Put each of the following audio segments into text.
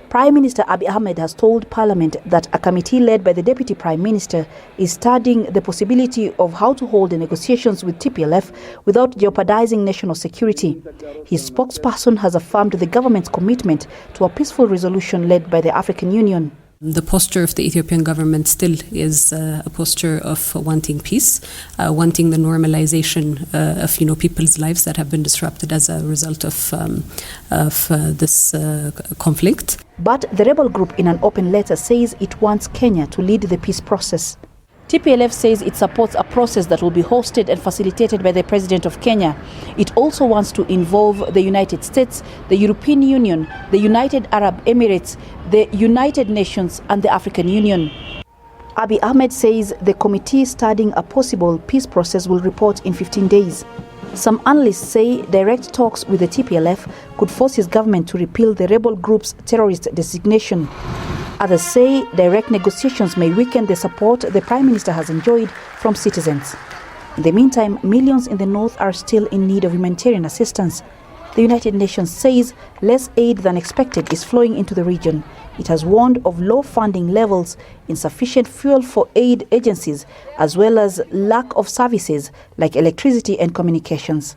Prime Minister Abiy Ahmed has told Parliament that a committee led by the Deputy Prime Minister is studying the possibility of how to hold the negotiations with TPLF without jeopardizing national security. His spokesperson has affirmed the government's commitment to a peaceful resolution led by the African Union. The posture of the Ethiopian government still is a posture of wanting peace, wanting the normalization of people's lives that have been disrupted as a result of this conflict. But the rebel group in an open letter says it wants Kenya to lead the peace process. TPLF says it supports a process that will be hosted and facilitated by the President of Kenya. It also wants to involve the United States, the European Union, the United Arab Emirates, the United Nations and the African Union. Abiy Ahmed says the committee studying a possible peace process will report in 15 days. Some analysts say direct talks with the TPLF could force his government to repeal the rebel group's terrorist designation. Others say direct negotiations may weaken the support the Prime Minister has enjoyed from citizens. In the meantime, millions in the north are still in need of humanitarian assistance. The United Nations says less aid than expected is flowing into the region. It has warned of low funding levels, insufficient fuel for aid agencies, as well as lack of services like electricity and communications.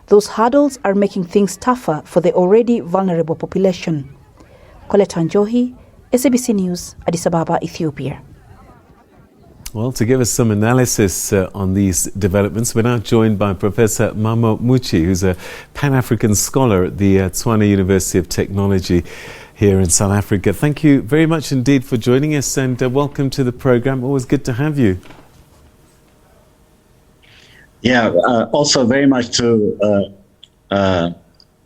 Those hurdles are making things tougher for the already vulnerable population. Coletta Wanjohi, SABC News, Addis Ababa, Ethiopia. Well, to give us some analysis on these developments, we're now joined by Professor Mammo Muchie, who's a Pan-African scholar at the Tshwane University of Technology here in South Africa. Thank you very much indeed for joining us, and welcome to the program. Always good to have you. Yeah, also very much to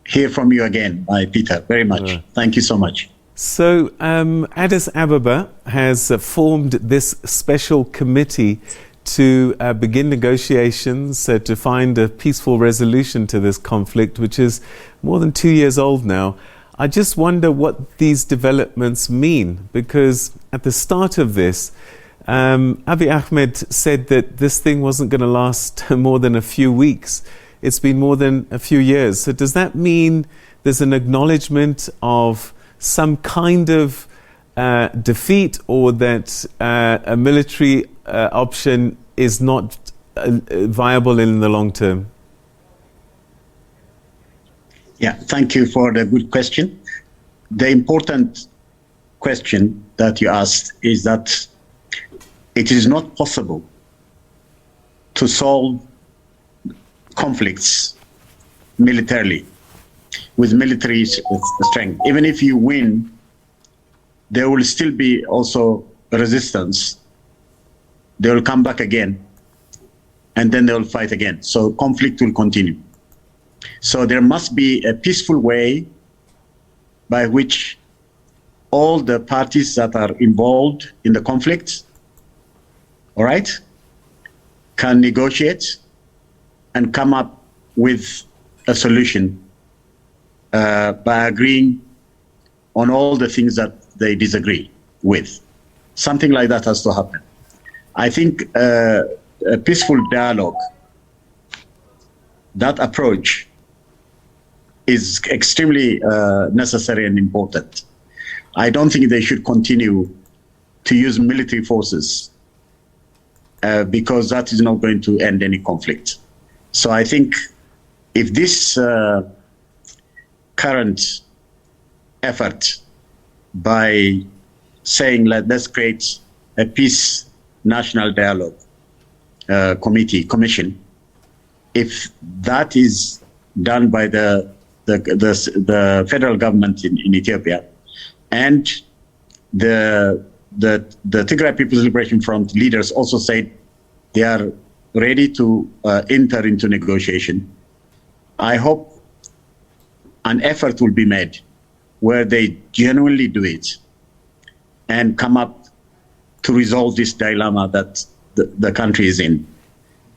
hear from you again, Peter, very much. Thank you so much. So Addis Ababa has formed this special committee to begin negotiations to find a peaceful resolution to this conflict, which is more than 2 years old now. I just wonder what these developments mean, because at the start of this, Abiy Ahmed said that this thing wasn't going to last more than a few weeks. It's been more than a few years. So does that mean there's an acknowledgement of some kind of defeat, or that a military option is not viable in the long term? Yeah, thank you for the good question. The important question that you asked is that it is not possible to solve conflicts militarily, with military strength. Even if you win, there will still be also resistance. They will come back again, and then they will fight again. So conflict will continue. So there must be a peaceful way by which all the parties that are involved in the conflict, all right, can negotiate and come up with a solution by agreeing on all the things that they disagree with. Something like that has to happen. I think a peaceful dialogue, that approach is extremely necessary and important. I don't think they should continue to use military forces because that is not going to end any conflict. So I think if this current effort by saying let's create a peace national dialogue commission, if that is done by the federal government in Ethiopia, and the Tigray People's Liberation Front leaders also said they are ready to enter into negotiation, I hope an effort will be made where they genuinely do it and come up to resolve this dilemma that the country is in,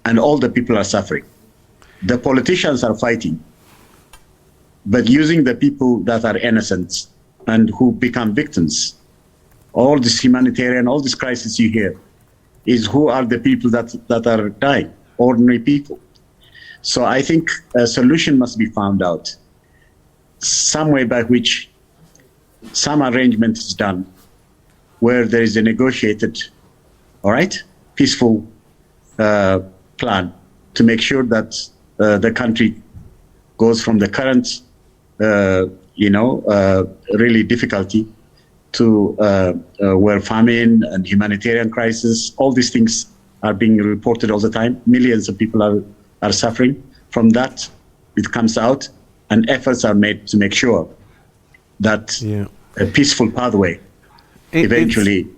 and all the people are suffering. The politicians are fighting, but using the people that are innocent and who become victims. All this humanitarian, all this crisis you hear is who are the people that are dying, ordinary people. So I think a solution must be found out, some way by which some arrangement is done where there is a negotiated, all right, peaceful plan to make sure that the country goes from the current, really difficulty to where famine and humanitarian crisis, all these things are being reported all the time. Millions of people are suffering. From that, it comes out, and efforts are made to make sure that a peaceful pathway eventually,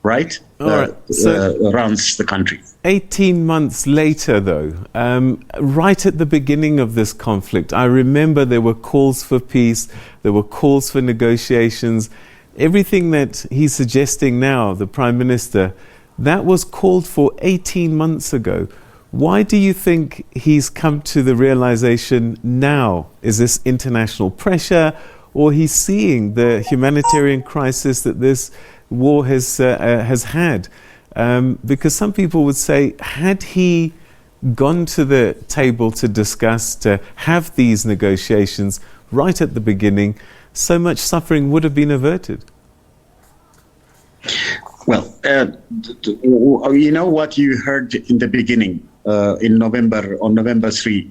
right, runs the country. 18 months later, though, right at the beginning of this conflict, I remember there were calls for peace, there were calls for negotiations. Everything that he's suggesting now, the Prime Minister, that was called for 18 months ago. Why do you think he's come to the realization now? Is this international pressure, or he's seeing the humanitarian crisis that this war has had? Because some people would say, had he gone to the table to discuss, to have these negotiations right at the beginning, so much suffering would have been averted. Well, you know what you heard in the beginning, on November 3,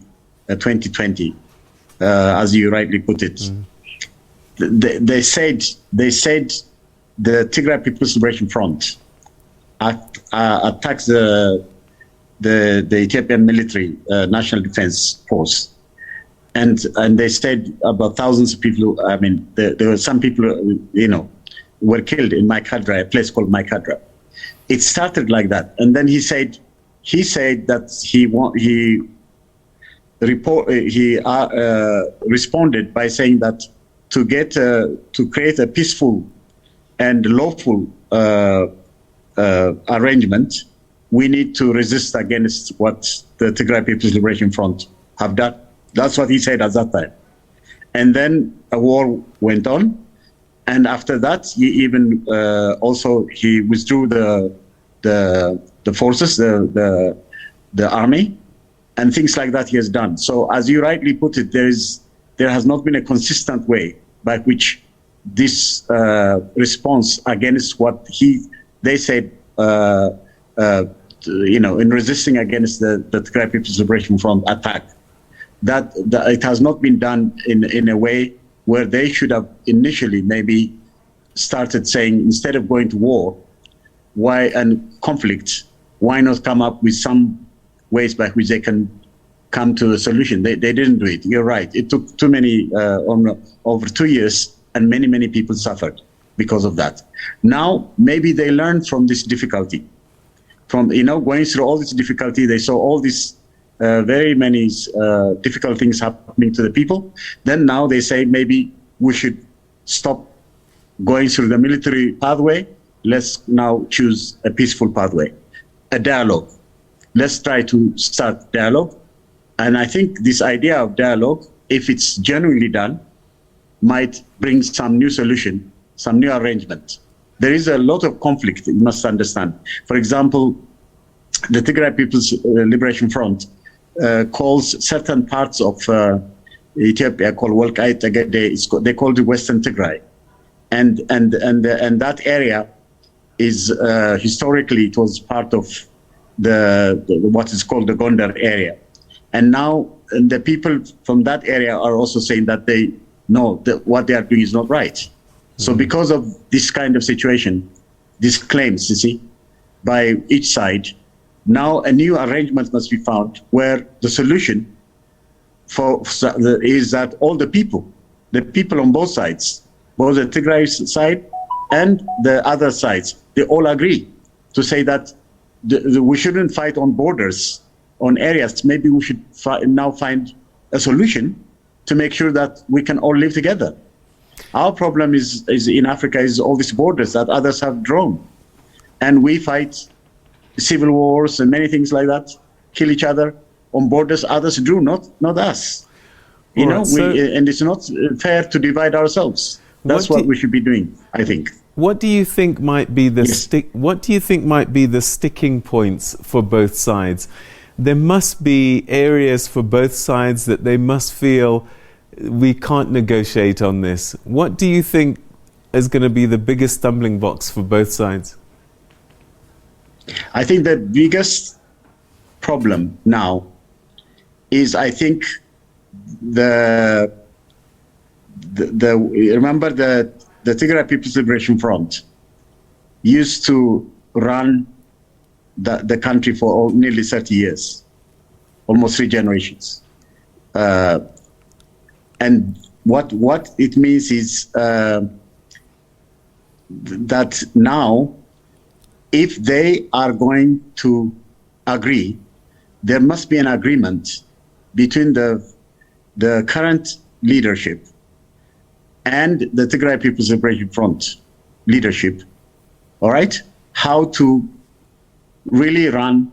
2020, as you rightly put it. They said the Tigray People's Liberation Front attacks the Ethiopian military, National Defense Force, and they said about thousands of people. I mean, there were some people, were killed in Maikadra, a place called Maikadra. It started like that, and then he said that he responded by saying that to create a peaceful and lawful arrangement, we need to resist against what the Tigray People's Liberation Front have done. That's what he said at that time. And then a war went on. And after that, he even he withdrew the forces, the army, and things like that he has done. So as you rightly put it, there has not been a consistent way by which this response against what they said, in resisting against the Tigray People's Liberation Front attack, that it has not been done in a way where they should have initially maybe started saying, instead of going to war, conflict, why not come up with some ways by which they can come to a solution? They didn't do it. You're right. It took too many, over 2 years, and many people suffered because of that. Now, maybe they learned from this difficulty. From, going through all this difficulty, they saw all these very many difficult things happening to the people. Then now they say, maybe we should stop going through the military pathway. Let's now choose a peaceful pathway, a dialogue. Let's try to start dialogue. And I think this idea of dialogue, if it's genuinely done, might bring some new solution, some new arrangement. There is a lot of conflict, you must understand. For example, the Tigray People's Liberation Front calls certain parts of Ethiopia called Walqait Tegede. They call it Western Tigray, and that area is historically it was part of the what is called the Gondar area, and now the people from that area are also saying that they know that what they are doing is not right. So because of this kind of situation, these claims, you see, by each side, now a new arrangement must be found where the solution is that all the people on both sides, both the Tigray side and the other sides, they all agree to say that we shouldn't fight on borders, on areas. Maybe we should now find a solution to make sure that we can all live together. Our problem is in Africa is all these borders that others have drawn, and we fight civil wars and many things like that, kill each other on borders others drew, not us. And it's not fair to divide ourselves. That's what we should be doing, I think. What do you think might be the sticking points for both sides? There must be areas for both sides that they must feel we can't negotiate on this. What do you think is going to be the biggest stumbling blocks for both sides? I think the biggest problem now is, I think, remember the Tigray People's Liberation Front used to run the country for nearly 30 years, almost 3 generations. And what it means is that now, if they are going to agree, there must be an agreement between the current leadership and the Tigray People's Liberation Front leadership, all right, how to really run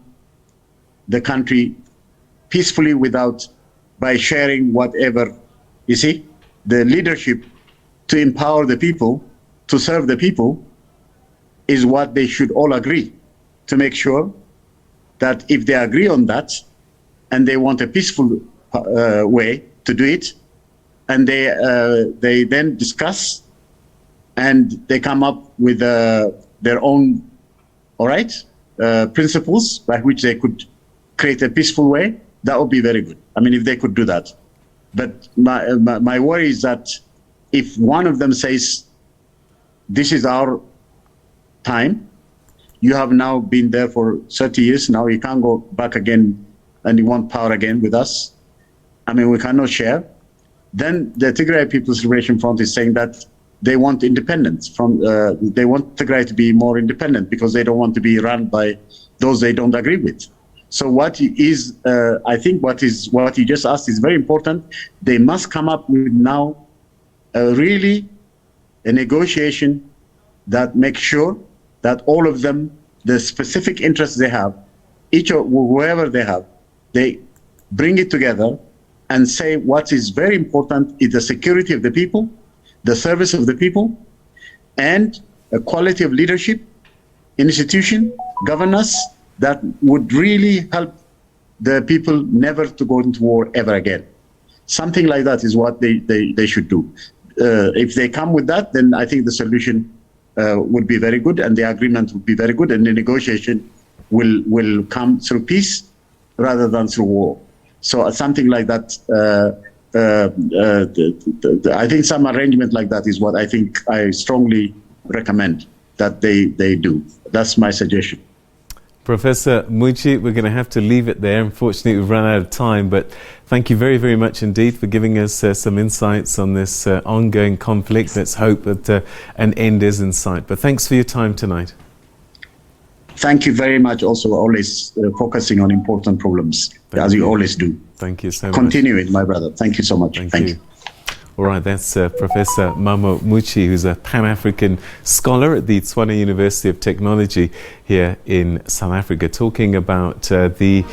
the country peacefully by sharing whatever, you see, the leadership to empower the people, to serve the people, is what they should all agree, to make sure that if they agree on that and they want a peaceful way to do it, and they then discuss and they come up with their own, all right, principles by which they could create a peaceful way, that would be very good. I mean, if they could do that. But my worry is that if one of them says, this is our time, you have now been there for 30 years, now you can't go back again and you want power again with us, I mean, we cannot share, then the Tigray People's Liberation Front is saying that they want independence they want Tigray to be more independent because they don't want to be run by those they don't agree with. So I think what you just asked is very important. They must come up with now a negotiation that makes sure that all of them, the specific interests they have, each or whoever they have, they bring it together and say what is very important is the security of the people, the service of the people, and a quality of leadership, institution, governance that would really help the people never to go into war ever again. Something like that is what they should do. If they come with that, then I think the solution would be very good, and the agreement would be very good, and the negotiation will come through peace rather than through war. So something like that, I think some arrangement like that is what I think I strongly recommend that they do. That's my suggestion. Professor Muchie, we're going to have to leave it there. Unfortunately, we've run out of time, but thank you very, very much indeed for giving us some insights on this ongoing conflict. Let's hope that an end is in sight. But thanks for your time tonight. Thank you very much. Also, always focusing on important problems, as you always do. Thank you so much. Continue it, my brother. Thank you so much. Thank you. All right, that's Professor Mammo Muchie, who's a Pan-African scholar at the Tshwane University of Technology here in South Africa, talking about the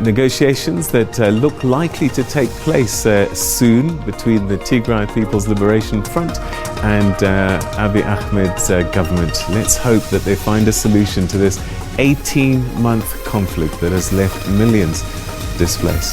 negotiations that look likely to take place soon between the Tigray People's Liberation Front and Abiy Ahmed's government. Let's hope that they find a solution to this 18-month conflict that has left millions displaced.